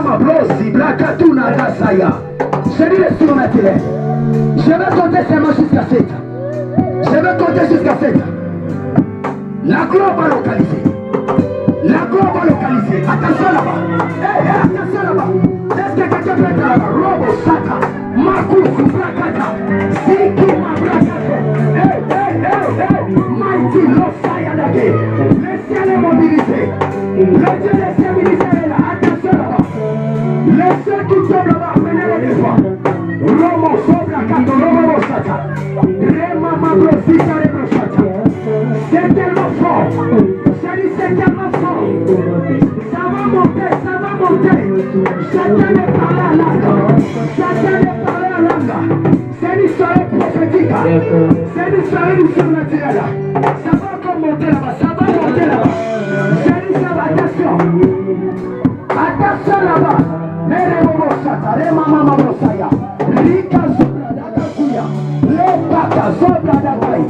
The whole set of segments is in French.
Mama Brosi, Blakatuna Rasaya. Je dis le surnaturel. Je vais compter seulement jusqu'à 7. Je vais compter jusqu'à 7. La gloire va localiser. La gloire va localiser. Attention là-bas. Attention là-bas. Est-ce que quelqu'un peut être là-bas? Robo Sata. Makusu Blakata. Siki Mabrakata. Mighty Losaya Dage. Le ciel est mobilisé. Le Dieu des cieux ministères est là. Attention là-bas. Les ceux qui tombent là-bas, menez-le des fois. Romo Soblakato, Robo Sata. Rema Mabrosita Rebrosata. C'est tellement fort. Je dis c'est tellement fort. Ça va monter, ça va monter. Chacun est parlé à l'âge. Chacun est parlé à l'âge. C'est une histoire prophétique. C'est une histoire du surnaturel. Ça va encore monter là-bas. Ça va monter là-bas. Je dis ça va, attention. Attention là-bas. Mere Bobo Sata, Rema Mama Brosaya. Rika Zobra Dakakuya. Lebaka Zobra Dakai.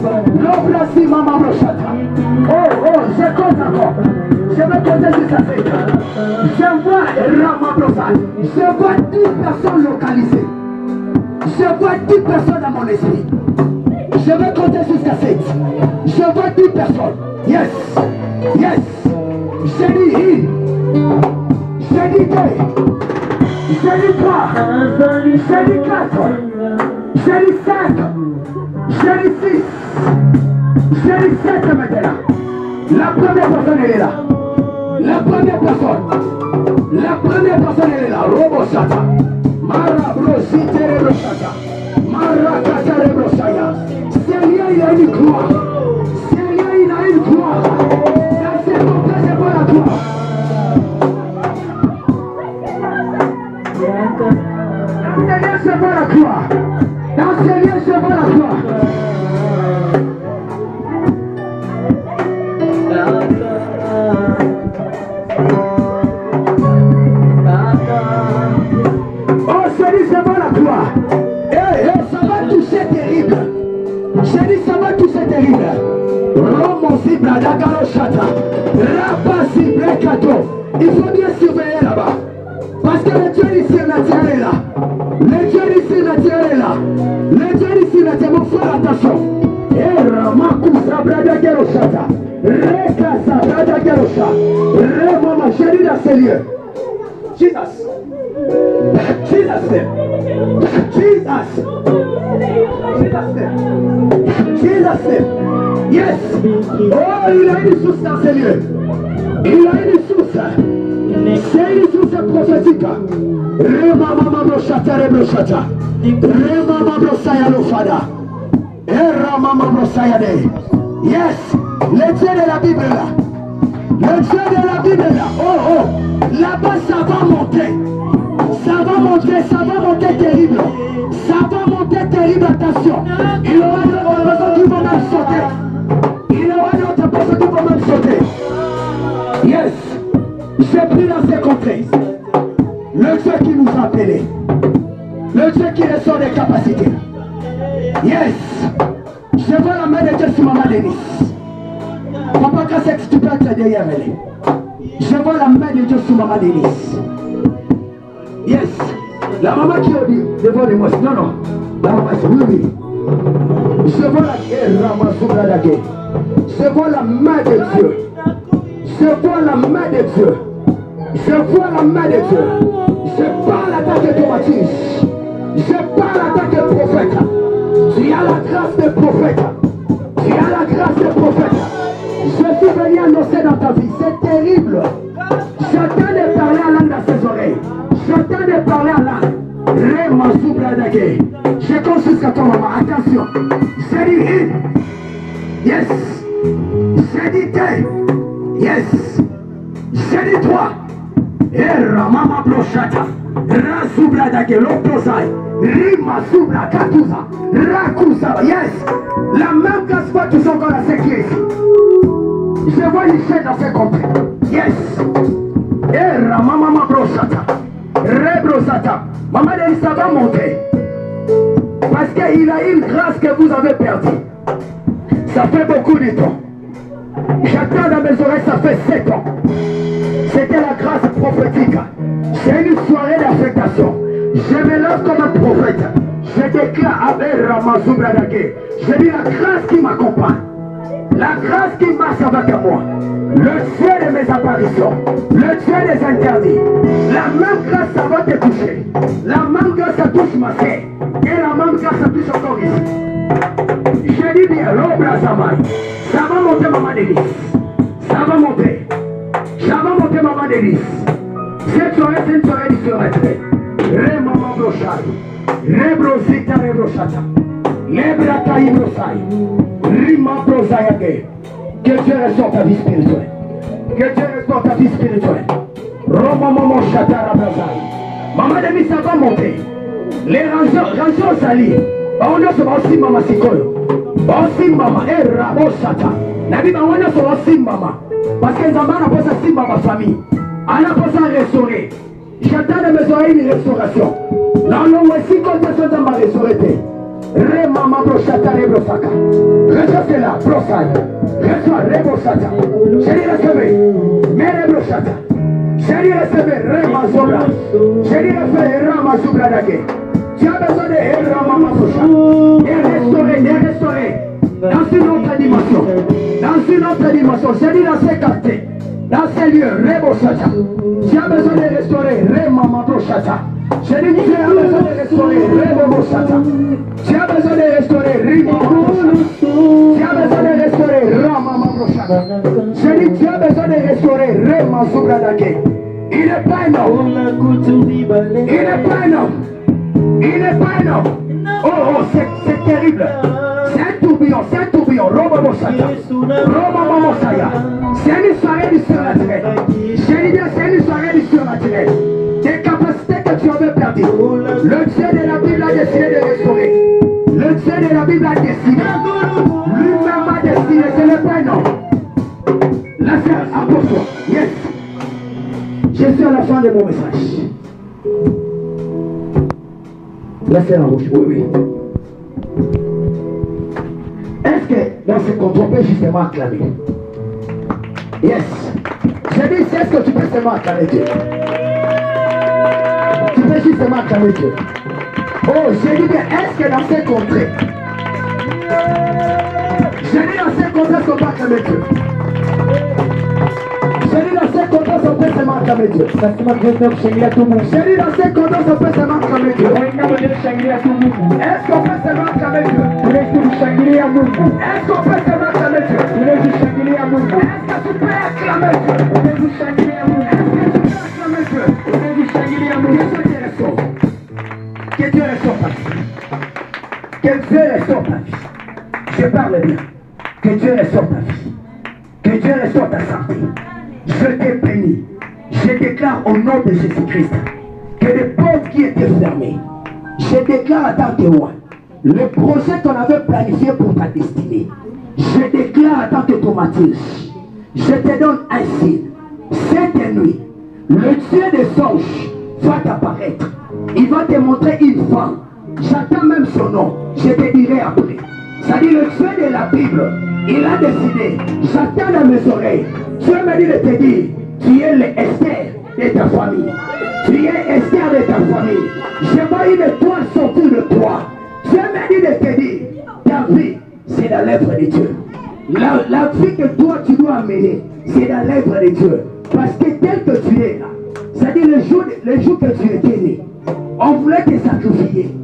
Lobrasi Mama Brosata. Oh, je compte encore. Je vais compter jusqu'à 7. Je vois Rama Brosaya. Je vois 10 personnes localisées. Je vois 10 personnes dans mon esprit. Je vais compter jusqu'à 7. Je vois 10 personnes. Yes. Yes. J'ai dit il. J'ai dit 2. J'ai dit 3. J'ai dit 4. J'ai dit 5. J'ai dit 6. J'ai dit 7 maintenant. La première personne elle est là. La première personne. La première personne elle est là. Robo Sata. Mara Brosite Rebrosata. Mara Kata Rebrosaya. Seigneur il a une gloire. Seigneur il a une gloire. Dans ces moments c'est pas la gloire. Dans ces lieux c'est pas la gloire. Dans ces lieux c'est pas la gloire. Oh, c'est dit, c'est pas la gloire. Ça va toucher terrible. J'ai dit, ça va toucher terrible. Romo Zibra Dagalo Chata. Rapa Zibre Kato. Il faut bien surveiller là-bas. Parce que le Dieu du surnaturel est là. Le Dieu du surnaturel est là. Le Dieu du surnaturel, mon frère, attention. Ramakusa Bradagalo Chata. Rekasa Bradagalo Chata. Remama, j'ai dit dans ces lieux. Jesus. Jesus name. Jesus. Jesus name. Jesus name. Yes. Oh, il a une source dans ces lieux. Il a une source. C'est une source prophétique. Remama Broshata Rebroshata. Remama Brosaya Lofada. Remama Brosaya de. Yes. Le Dieu de la Bible là. Le Dieu de la Bible là. Oh. Là-bas ça va monter. Ça va monter terrible. Ça va monter terrible, attention. Il y aura d'autres personnes qui vont même sauter. Il y aura d'autres personnes qui vont même sauter. Yes. J'ai pris dans ces contrées. Le Dieu qui nous a appelés. Le Dieu qui ressort des capacités. Yes. Je vois la main de Dieu sur Maman Denis. Papa Kassex, tu peux être derrière elle. Je vois la main de Dieu sur Maman Denis. Yes. La maman qui a dit devant les mois. Non. La maman c'est oui. Je vois la guerre. Je vois la main de Dieu. Je vois la main de Dieu. Je vois la main de Dieu. Je parle à ta automatique. Je parle à ta prophète. Tu as la grâce de prophète. Tu as la grâce de prophète. Je suis venu annoncer dans ta vie. C'est terrible. J'entends de parler à l'âme dans ses oreilles. J'entends de parler à l'âme. Je compte jusqu'à toi, maman. Attention. J'ai dit une. Yes. J'ai dit deux. Yes. J'ai dit trois. Mama Broshata. Rasubradake. L'opposai. Rima Subra Katuza. Rakusa. Yes. La même grâce va tous encore à ce qui est ici. Je vois une chaîne dans ses contrées. Yes. Mama Broshata. Rebrosata. Maman Denis, ça va monter. Parce qu'il a une grâce que vous avez perdue. Ça fait beaucoup de temps. J'attends dans mes oreilles, ça fait 7 ans. C'était la grâce prophétique. C'est une Je me lève comme un prophète. Je déclare avec Ramazubradake. Je dis la grâce qui m'accompagne. La grâce qui marche avec moi. Le Dieu de mes apparitions. Le Dieu des interdits. La même grâce, ça va te toucher. La même grâce, ça touche ma sœur. Et la même grâce, ça touche encore ici. Je dis bien, l'ombre Samai. Ça va monter, maman Delis. Ça va monter. Ça va monter, maman Delis. Cette soirée, c'est une soirée différente. Re maman brochai. Re brosita, re brochata. Le brataï brosai. Rima brosayage. Que Dieu restaure ta vie spirituelle. Que Dieu restaure ta vie spirituelle. Roma maman chata brosai. Maman Delis, ça va monter. Les rançons salis. On a ce aussi maman sikoyo. Aussi maman et rabo chata. Nabi ba on a ce aussi maman. Parce que Zamba n'a pas ça si ma famille. Elle n'a pas ça restaurer. J'attends de mes oreilles une restauration. Là, on voit si quand tu es dans ma restaurité. Re maman brochata re brosaka. Reçois là, brosai. Reçois re brosata. J'ai dit recevé. Mais re brochata. J'ai dit recevé re mazobra. J'ai dit recevé re mazobra dake. Tu as besoin de re maman brochata. De restaurer. Dans une autre dimension. Dans une autre dimension. J'ai dit dans ces quartiers. Dans ces lieux, Rebo Chata. Tu as besoin de restaurer Remamabo Chata. J'ai dit tu as besoin de restaurer Rebo Chata. Tu as besoin de restaurer Remamabo Chata. Tu as besoin de restaurer Ramamabo Chata. J'ai dit tu as besoin de restaurer Remazubradake. Il n'est pas un homme. Il n'est pas un homme. Il n'est pas un homme. Oh, c'est terrible. C'est un tourbillon, Roma Mossaya, Roma Mossaya. C'est une soirée du surnaturel. J'ai dit bien, c'est une soirée du surnaturel. Des capacités que tu avais perdues. Le Dieu de la Bible a décidé de restaurer. Le Dieu de la Bible a décidé. Lui-même a décidé, ce n'est pas un homme. La sœur, approche-toi. Yes. Je suis à la fin de mon message. La sœur en rouge, oui. Est-ce que dans ce contrôle, on peut justement acclamer? Yes. J'ai dit, est-ce que tu peux seulement acclamer Dieu? Tu peux justement acclamer Dieu. Oh, j'ai dit bien, est-ce que dans ces contrées, j'ai dit dans ces contrées, est-ce qu'on peut acclamer Dieu? J'ai dit dans ces contrées, on peut seulement acclamer Dieu. J'ai dit dans ces contrées, on peut seulement acclamer Dieu. Est-ce qu'on peut seulement acclamer Dieu? Est-ce qu'on peut seulement acclamer Dieu? Est-ce que tu peux acclamer Dieu? Est-ce que tu peux acclamer Dieu? Que Dieu restaure ta vie. Que Dieu restaure ta vie. Je parle bien. Que Dieu restaure ta vie. Que Dieu restaure ta santé. Je t'ai béni. Je déclare au nom de Jésus-Christ que les portes qui étaient fermées, je déclare à ta témoin le projet qu'on avait planifié pour ta destinée. Je déclare à tant que automatisme. Je te donne un signe. Cette nuit, le Dieu des anges va t'apparaître. Il va te montrer une femme. J'attends même son nom. Je te dirai après. Ça dit le Dieu de la Bible. Il a décidé. J'attends dans mes oreilles. Dieu me dit de te dire, tu es l'Esther de ta famille. Tu es Esther de ta famille. Je vois une étoile sortir de toi. Dieu me dit de te dire, ta vie, c'est dans l'œuvre de Dieu. La vie que toi tu dois mener, c'est dans l'œuvre de Dieu. Parce que tel que tu es là, c'est-à-dire le jour que tu étais né, on voulait te sacrifier.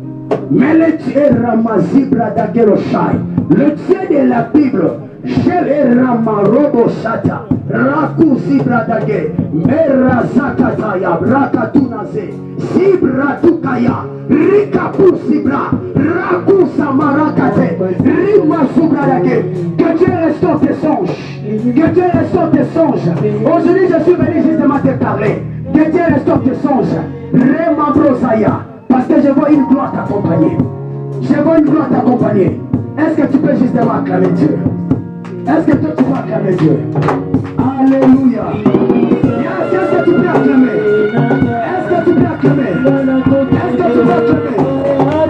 Mais le Dieu Ramazibra Dageroshai, le Dieu de la Bible, Shele Ramarobo Shata, Raku Zibra Dage, Merazakataya, Rakatunaze, Zibra Tukaya, Rikapu Zibra, Raku Samarakate, Rima Zubra Dage. Que Dieu restaure tes songes. Que Dieu restaure tes songes. Aujourd'hui, je suis venu justement te parler. Que Dieu restaure tes songes. Rema Brosaya. Parce que je vois une gloire t'accompagner. Je vois une gloire t'accompagner. Est-ce que tu peux justement acclamer Dieu? Est-ce que toi tu peux acclamer Dieu? Alléluia. Yes, est-ce que tu peux acclamer? Est-ce que tu peux acclamer? Est-ce que tu peux acclamer?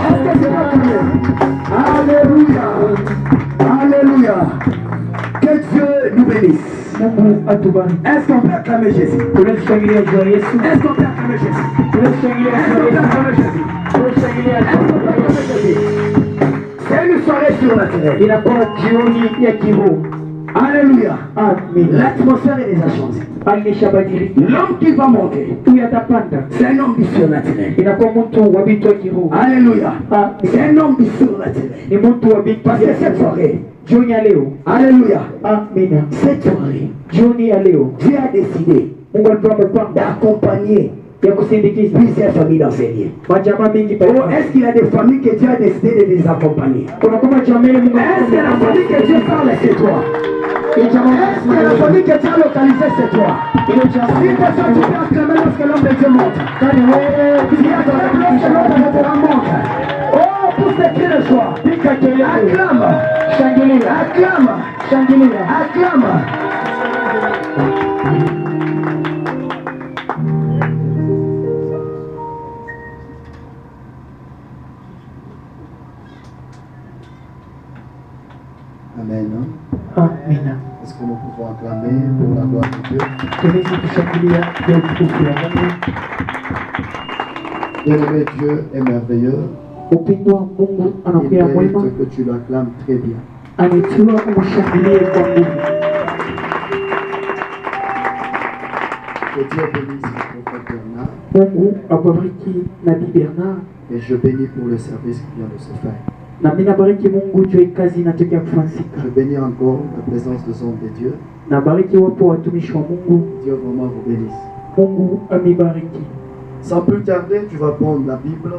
Est-ce que tu peux acclamer? Alléluia. Alléluia. Que Dieu nous bénisse. Est-ce qu'on peut acclamer Jésus? Est-ce qu'on peut acclamer Jésus? C'est une soirée surnaturelle. Alléluia. Amen. L'atmosphère est déjà changée. L'homme qui va monter, c'est un homme du surnaturel. Alléluia. C'est un homme du surnaturel. Parce que cette soirée, alléluia. Amen. Cette soirée, Dieu a décidé d'accompagner plusieurs familles dans ses liens. Est-ce qu'il y a des familles que Dieu a décidé de les accompagner? Est-ce qu'il y a la famille que Dieu parle, c'est toi? Est-ce qu'il y a la famille que Dieu a localisée, c'est toi? Si personne tu peux acclamer lorsque l'homme de Dieu monte. Si acclame lorsque l'homme de Dieu monte. Oh, pour ce cri de joie. Acclame. Acclame. Acclame. Amen. Amen. Est-ce que nous pouvons acclamer pour la gloire de Dieu? Bien-aimé, Dieu est merveilleux. Il mérite que tu l'acclames très bien. Que Dieu bénisse le prophète Bernard. Et je bénis pour le service qui vient de se faire. Je bénis encore la présence des hommes de Dieu. Dieu vraiment vous bénisse. Sans plus tarder, tu vas prendre la Bible.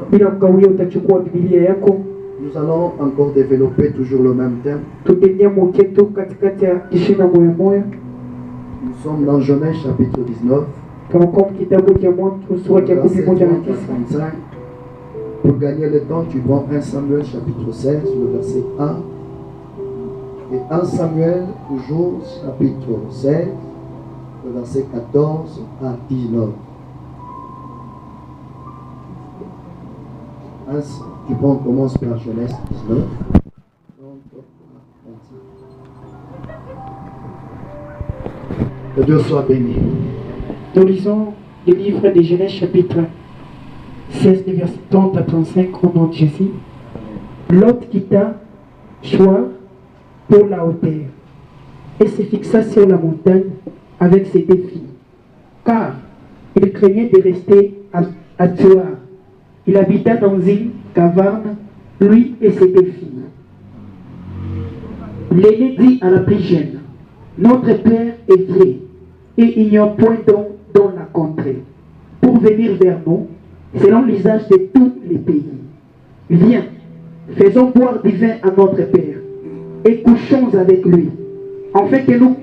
Nous allons encore développer toujours le même thème. Nous sommes dans Genèse chapitre 19. Verset 30 à 35. Pour gagner le temps, tu prends 1 Samuel chapitre 16, le verset 1. Et 1 Samuel, toujours chapitre 16, le verset 14 à 19. Tu prends, on commence par Genèse 19. Que Dieu soit béni. Nous lisons le livre de Genèse chapitre 16, verset 30 à 35 au nom de Jésus. Lot quitta Choir pour la hauteur et se fixa sur la montagne avec ses deux filles, car il craignait de rester à Tsoar. Il habita dans une caverne, lui et ses deux filles. L'aîné dit à la plus jeune: notre père est vieux et il n'y a point d'eau dans la contrée pour venir vers nous, selon l'usage de tous les pays. Viens, faisons boire du vin à notre père et couchons avec lui, afin que nous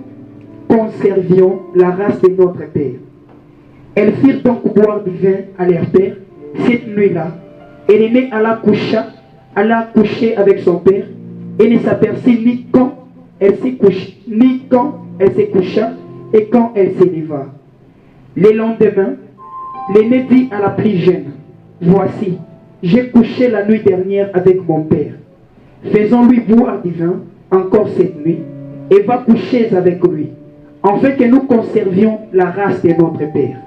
conservions la race de notre père. Elles firent donc boire du vin à leur père cette nuit-là, et l'aînée alla coucher avec son père, et ne s'aperçut ni quand elle se coucha, et quand elle se leva. Le lendemain, l'aîné dit à la plus jeune: voici, j'ai couché la nuit dernière avec mon père. Faisons-lui boire du vin encore cette nuit, et va coucher avec lui, afin que nous conservions la race de notre père.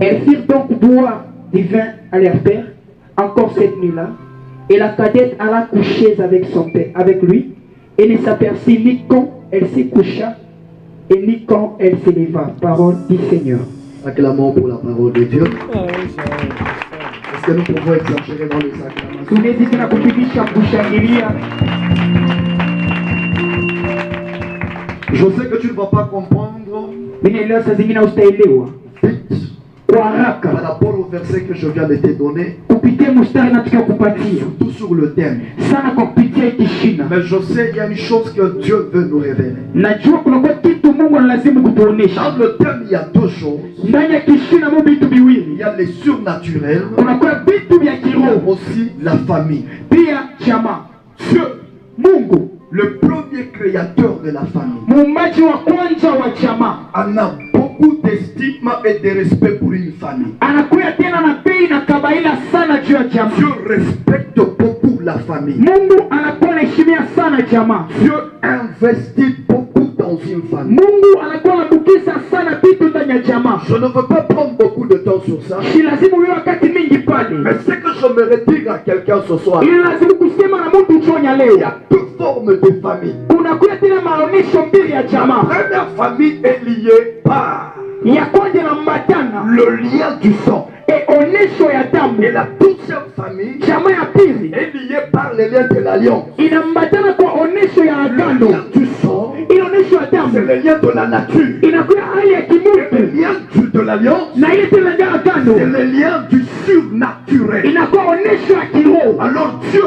Elles firent donc boire du vin à leur père encore cette nuit-là, et la cadette alla coucher avec son père, avec lui, et ne s'aperçut ni quand elle se coucha, et ni quand elle se leva. Parole du Seigneur. Acclamons pour la parole de Dieu. Est-ce que nous pouvons exagérer dans les acclamations? Je sais que tu ne vas pas comprendre par rapport au verset que je viens de te donner, surtout sur le thème. Mais je sais qu'il y a une chose que Dieu veut nous révéler. Dans le thème, il y a deux choses. Il y a les surnaturels et aussi la famille. Dieu, le premier créateur de la famille, en a beaucoup d'estime et de respect pour une famille. Dieu respecte beaucoup la famille. Dieu investit beaucoup dans une famille. Je ne veux pas prendre beaucoup de temps sur ça. si lazima uwe wakati mingi pale. Mais ce que j'aimerais dire à quelqu'un ce soir, Ili lazima kusema na mtu chonya il y leo. a deux formes de famille. Kunakuwa tena maonesho mbili ya La jamaa. première famille est liée par Ya kwanza na mbatana le lien du sang. onesho ya damu. Et la deuxième famille Jamaa ya pili est liée par le lien de l'alliance. inambatana kwa onesho ya Le agano. lien du sang, Ile onesho ya c'est damu le lien de la nature. inakuwa hali ya Le kimungu, lien de l'alliance, na ile tena ya agano c'est le lien du surnaturel. inakuwa onesho ya kiroho. Alors Dieu,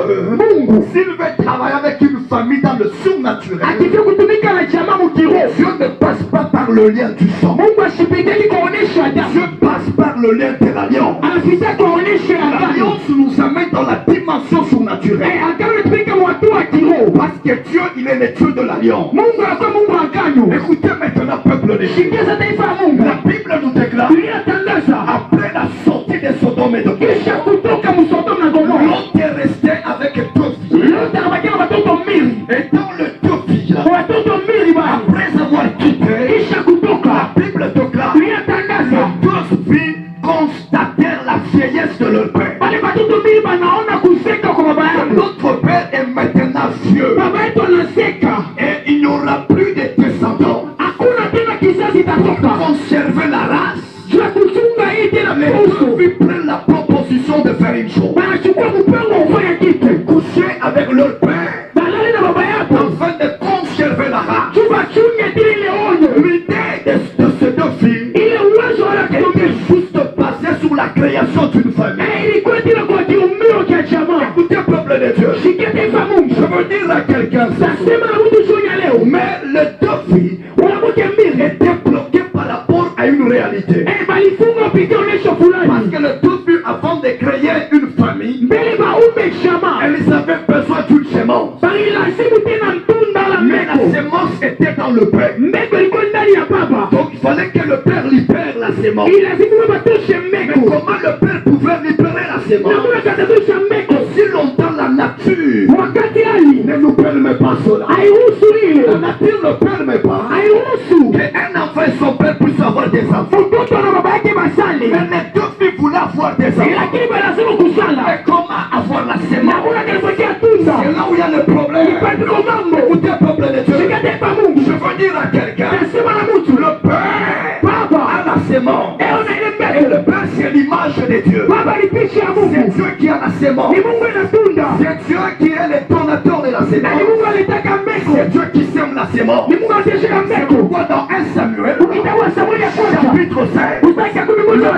s'il veut travailler avec une famille dans le surnaturel, Akifia kutumika na jamaa mu kiroho, Dieu ne passe pas par le lien du sang. Mungu ashipiteli kwa onesho ya damu, Dieu passe par le lien de l'alliance. anapita kwa onesho ya agano. L'alliance nous amène dans la dimension surnaturelle. Agano inatupeleka watu wa kiroho. Parce que Dieu, il est le Dieu de l'alliance. Mungu anakuwa Mungu wa agano. Écoutez maintenant, peuple de Dieu. Sikiza taifa ya Mungu. La Bible nous déclare, Biblia inatangaza après la sortie de Sodome et de kisha Gomorrhe, kutoka Sodoma na Gomora, Lot est resté avec deux filles. Loti anabakia na watoto mbili. Et dans les deux filles, Watoto mbili bali. après avoir quitté, Kisha kutoka la Bible déclare, Biblia inatangaza les deux filles constatèrent la vieillesse de leur père. wale watoto mbili banaona kuzeka kwa baba yao. Notre père est maintenant vieux Baba yetu anazeka, et il n'y aura plus de descendants. hakuna tena kizazi itatoka. Conserver la race. Tuna kuchunga hii tena Les kuhusu. deux filles prennent la proposition de faire une chose. Wanachukua mpango wa kufanya kitu. Coucher avec leur père Balale na baba yako. afin de conserver la race. Tubachunge tena ile onyo. L'idée de ces deux filles Ile uwezo wala était kutumia. juste basée sur la création d'une famille. Ilikuwa tena kwa kiumio cha jamaa. Écoutez, peuple de Dieu, Sikia taifa Mungu. je veux dire à quelqu'un, Nasema na mtu chonya leo. mais les deux filles Wanamke mbili. étaient bloquées par rapport à une réalité. Balifunga kupitia onesho Parce fulani. que les deux filles, avant de créer une famille, Mbele baume jamaa. elles avaient besoin d'une semence. Balilazimu tena mtunda la Mais la mbeko. semence était dans le père. Mbeko ilikuwa ndani ya baba. Donc il fallait que le père libère la semence. Ilazimu batoshe Mais mbeko. comment le père pouvait libérer la semence? Namuna katatosha mbeko. Si longtemps la nature Wakati hali ne nous permet pas cela. hairuhusu La ile. nature ne permet pas Hairuhusu. qu'un enfant et son père puissent avoir des enfants. Mtoto na baba yake basali. Mais les deux filles voulaient avoir des enfants. Lakini balazimu kusala. Mais comment avoir la semence? Namuna kalipotea tunda. C'est là où il y a le problème. Ipatiko mambo. Écoutez, peuple de Dieu, Sikia taifa Mungu. je veux dire à quelqu'un, Nasema na mtu. le père Baba. a la semence. Eona ile Et mbeko. le père, c'est l'image de Dieu. Baba ni picha ya C'est Mungu. Dieu qui a la semence. Ni Mungu inatunda. C'est Dieu qui est le donateur de la Na ni semence. Mungu alitaka mbeko. C'est Dieu qui sème la semence. Ni Mungu aliyeshika C'est mbeko. pourquoi dans 1 Samuel, Ukitawa Samueli ya kwanza. chapitre 5, Utaka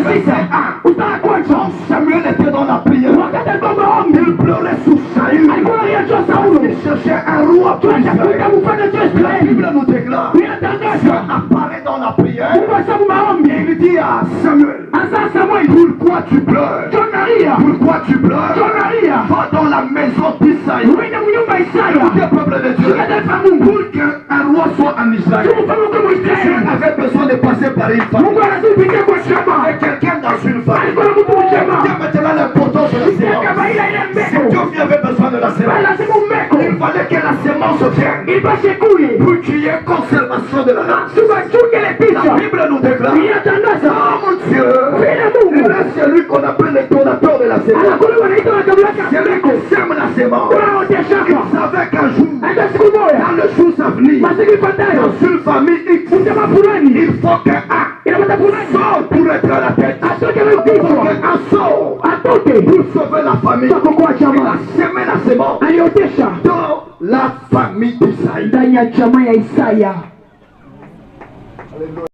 11:6. Utaka kwanza. Samuel était dans la prière. Wakati alikuwa maombi. Il pleurait sous Saül. Alikuwa anajua Saulo. Il cherchait un roi pour Tunatafuta Israël. mfalme wa La Israeli. Bible nous déclare, Biblia Dieu inatangaza. apparaît dans la prière. Mungu asabu maombi. Il dit à Samuel, Asa Samueli. pourquoi tu pleures? Jonaria. Pourquoi tu pleures? Jonaria. Va dans la maison d'Isaïe. Uende mnyumba Isaya. Écoutez, peuple de Dieu, Sikia taifa Mungu. pour qu'un roi soit en Israël, Tumfanye kama Dieu Israeli. avait besoin de passer par une famille. Mungu anazidi kupitia kwa shamba. Avec quelqu'un dans une famille. Alikuwa na mtu mjema. Écoutez maintenant l'importance de la Sikia semence. kama ile ile Si mbeko. Dieu avait besoin de la semence, Lazima mbeko. il fallait que la semence vienne Ipashe kule. pour qu'il y ait conservation de la race. Tubachunge ile La picha. Bible nous déclare, Biblia inatangaza. oh mon Dieu, Vile Mungu. là c'est lui qu'on appelle le donateur de la semence. Anakule wanaita wakamlaka C'est lui mbeko. qui sème la semence. Unaoteshaka. Il savait qu'un jour, Hata siku moja. dans le jour à venir, Masiku ifuatayo. dans une famille X, Mtema fulani. il faut qu'un Inapata fulani. sort pour être à la tête. Atoke Il faut mkichwa. qu'un sort Atoke. pour sauver la famille. Kwa kuokoa Il a jamaa. semé la semence Aliotesha. dans la famille d'Isaïe. Ndani ya jamaa ya Isaya.